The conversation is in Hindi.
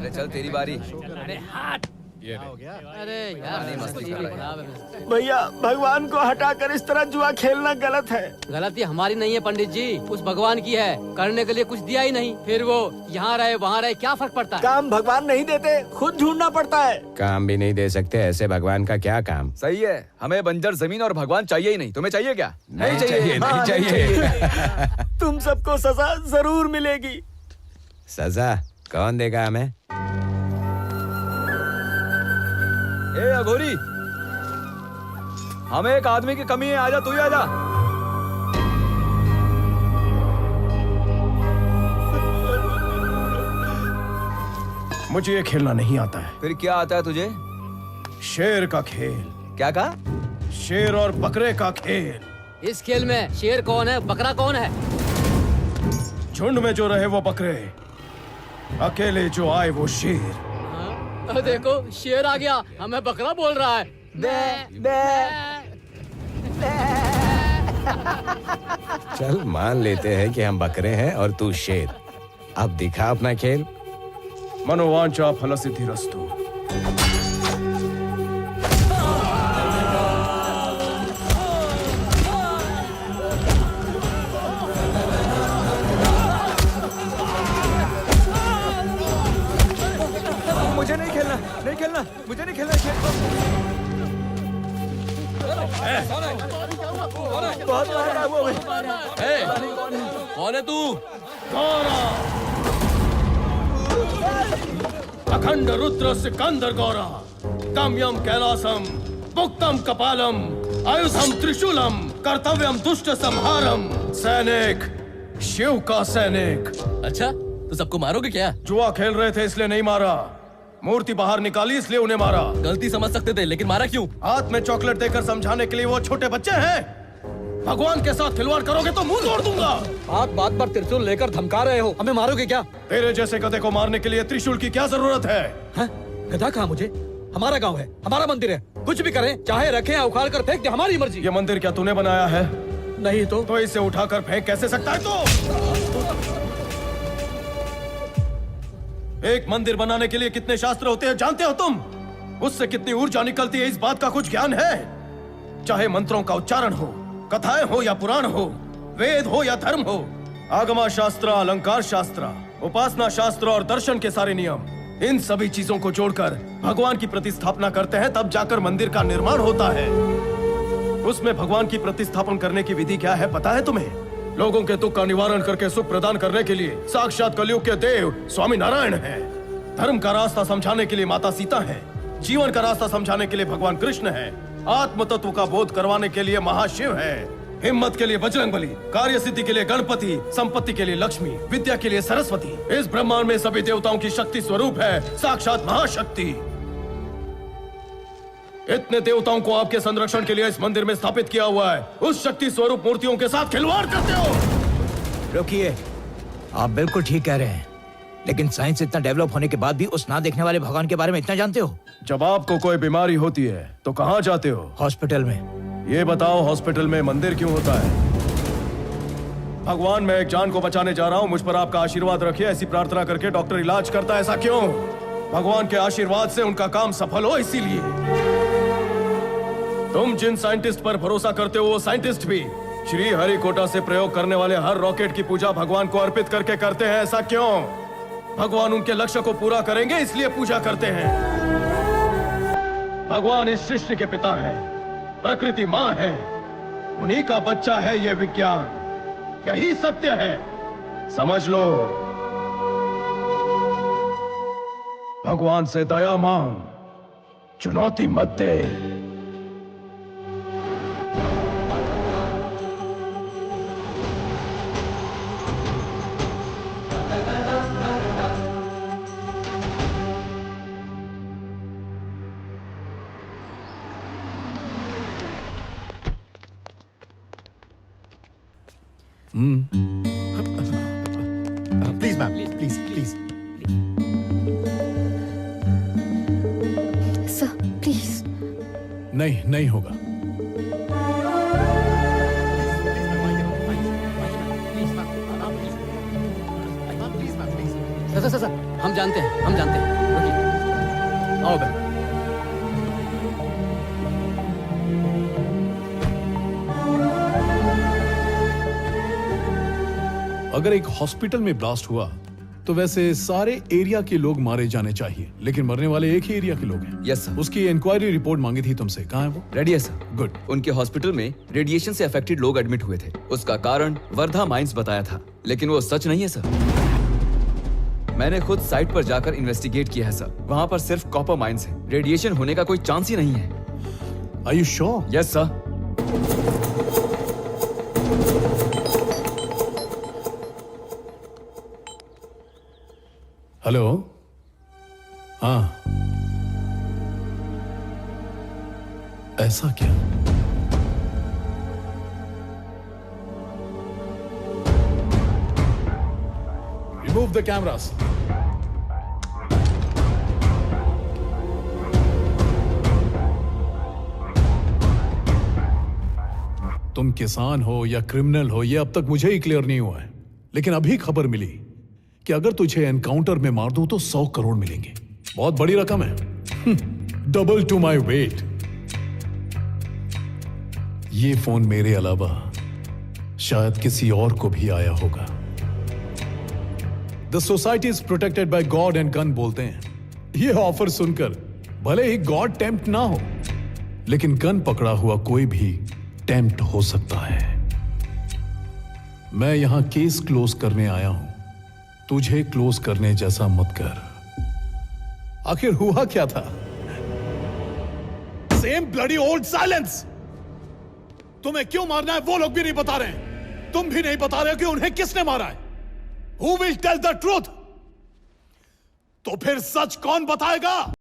अरे चल तेरी बारी। अरे हट। ये अरे यार मस्ती कर रहा है। भैया भगवान को हटाकर इस तरह जुआ खेलना गलत है। गलती हमारी नहीं है पंडित जी, उस भगवान की है। करने के लिए कुछ दिया ही नहीं, फिर वो यहाँ रहे वहाँ रहे, क्या फर्क पड़ता है? काम भगवान नहीं देते, खुद ढूंढना पड़ता है। काम भी नहीं दे सकते, ऐसे भगवान का क्या काम। सही है, हमें बंजर जमीन और भगवान चाहिए ही नहीं। तुम्हें चाहिए क्या? नहीं चाहिए, नहीं चाहिए। तुम सबको सजा जरूर मिलेगी। सजा कौन देगा हमें? ए अघोरी, हमें एक आदमी की कमी है, आजा तू ही आजा। मुझे ये खेलना नहीं आता है। फिर क्या आता है तुझे? शेर का खेल। क्या कहा? शेर और बकरे का खेल। इस खेल में शेर कौन है, बकरा कौन है? झुंड में जो रहे वो बकरे, अकेले जो आए वो शेर। देखो शेर आ गया, हमें बकरा बोल रहा है। चल मान लेते हैं कि हम बकरे हैं और तू शेर। अब दिखा अपना खेल। मनोवांछा फलसिद्धिरस्तु। मुझे नहीं खेलना, नहीं खेलना, मुझे नहीं खेलना खेल। बहुत मार रहा है वो हमें। कौन है तू? अखंड रुद्र सिकंदर गौरा, काम्यम कैलासम, मुक्तम कपालम, आयुधम त्रिशूलम, कर्तव्यम दुष्ट संहारम। सैनिक, शिव का सैनिक। अच्छा, तो सबको मारोगे क्या? जुआ खेल रहे थे इसलिए नहीं मारा, मूर्ति बाहर निकाली इसलिए उन्हें मारा। गलती समझ सकते थे, लेकिन मारा क्यों? हाथ में चॉकलेट देकर समझाने के लिए वो छोटे बच्चे हैं। भगवान के साथ खिलवाड़ करोगे तो मुंह तोड़ दूंगा। बात बात पर त्रिशूल लेकर धमका रहे हो, हमें मारोगे क्या? तेरे जैसे गधे को मारने के लिए त्रिशूल की क्या जरूरत है? गधा कहा मुझे? हमारा गांव है, हमारा मंदिर है, कुछ भी करें, चाहे रखें या उखाड़ कर फेंक दे, हमारी मर्जी। ये मंदिर क्या तूने बनाया है? नहीं तो इसे उठाकर फेंक कैसे सकता है तू? एक मंदिर बनाने के लिए कितने शास्त्र होते हैं जानते हो तुम? उससे कितनी ऊर्जा निकलती है, इस बात का कुछ ज्ञान है? चाहे मंत्रों का उच्चारण हो, कथाएं हो या पुराण हो, वेद हो या धर्म हो, आगमा शास्त्र, अलंकार शास्त्र, उपासना शास्त्र और दर्शन के सारे नियम, इन सभी चीजों को जोड़कर भगवान की प्रतिस्थापना करते हैं, तब जाकर मंदिर का निर्माण होता है। उसमें भगवान की प्रतिस्थापन करने की विधि क्या है पता है तुम्हें? लोगों के दुख का निवारण करके सुख प्रदान करने के लिए साक्षात कलयुग के देव स्वामी नारायण हैं। धर्म का रास्ता समझाने के लिए माता सीता है, जीवन का रास्ता समझाने के लिए भगवान कृष्ण है, आत्म तत्व का बोध करवाने के लिए महाशिव है, हिम्मत के लिए बजरंगबली, कार्य सिद्धि के लिए गणपति, संपत्ति के लिए लक्ष्मी, विद्या के लिए सरस्वती। इस ब्रह्मांड में सभी देवताओं की शक्ति स्वरूप है साक्षात महाशक्ति। इतने देवताओं को आपके संरक्षण के लिए इस मंदिर में स्थापित किया हुआ है। उस शक्ति स्वरूप मूर्तियों के साथ खिलवाड़ करते हो। रुकिए, आप बिल्कुल ठीक कह रहे हैं, लेकिन साइंस इतना डेवलप होने के बाद भी उस ना देखने वाले भगवान के बारे में इतना जानते हो? जब आपको कोई बीमारी होती है तो कहाँ जाते हो? हॉस्पिटल में। ये बताओ, हॉस्पिटल में मंदिर क्यों होता है? भगवान, मैं एक जान को बचाने जा रहा हूँ, मुझ पर आपका आशीर्वाद रखिए, ऐसी प्रार्थना करके डॉक्टर इलाज करता है। ऐसा क्यों? भगवान के आशीर्वाद से उनका काम सफल हो, इसीलिए। तुम जिन साइंटिस्ट पर भरोसा करते हो वो साइंटिस्ट भी श्री हरिकोटा से प्रयोग करने वाले हर रॉकेट की पूजा भगवान को अर्पित करके करते हैं। ऐसा क्यों? भगवान उनके लक्ष्य को पूरा करेंगे इसलिए पूजा करते हैं। भगवान इस सृष्टि के पिता है, प्रकृति माँ है, उन्हीं का बच्चा है ये विज्ञान। यही सत्य है, समझ लो। भगवान से दया मांग, चुनौती मत दे। Please ma'am, please please. Sir please. नहीं, नहीं होगा। सर हम जानते हैं रुकिए। आओ बहन। अगर एक हॉस्पिटल में ब्लास्ट हुआ तो वैसे सारे एरिया के लोग मारे जाने चाहिए, लेकिन मरने वाले एक ही एरिया के लोग हैं। Yes sir. उसकी इंक्वायरी रिपोर्ट मांगी थी तुमसे, कहाँ है वो? रेडी है सर। गुड। उनके हॉस्पिटल में रेडिएशन से अफेक्टेड लोग एडमिट हुए थे। उसका कारण वर्धा माइंस बताया था, लेकिन वो सच नहीं है सर। मैंने खुद साइट पर जाकर इन्वेस्टिगेट किया है सर। वहाँ पर सिर्फ कॉपर माइंस है, रेडिएशन होने का कोई चांस ही नहीं है। Are you sure? Yes sir. Hello, हाँ, ऐसा क्या? Remove the cameras. तुम किसान हो या क्रिमिनल हो, ये अब तक मुझे ही क्लियर नहीं हुआ है, लेकिन अभी खबर मिली कि अगर तुझे एनकाउंटर में मार दूं तो 100 करोड़ मिलेंगे। बहुत बड़ी रकम है, डबल टू माई वेट। ये फोन मेरे अलावा शायद किसी और को भी आया होगा। The society is protected by God and gun बोलते हैं। ये ऑफर सुनकर भले ही गॉड टेम्प्ट ना हो, लेकिन गन पकड़ा हुआ कोई भी टेम्प्ट हो सकता है। मैं यहां केस क्लोज करने आया हूं, तुझे क्लोज करने जैसा मत कर। आखिर हुआ क्या था? Same bloody old silence. तुम्हें क्यों मारना है वो लोग भी नहीं बता रहे हैं, तुम भी नहीं बता रहे हो कि उन्हें किसने मारा है। Who will tell the truth? तो फिर सच कौन बताएगा?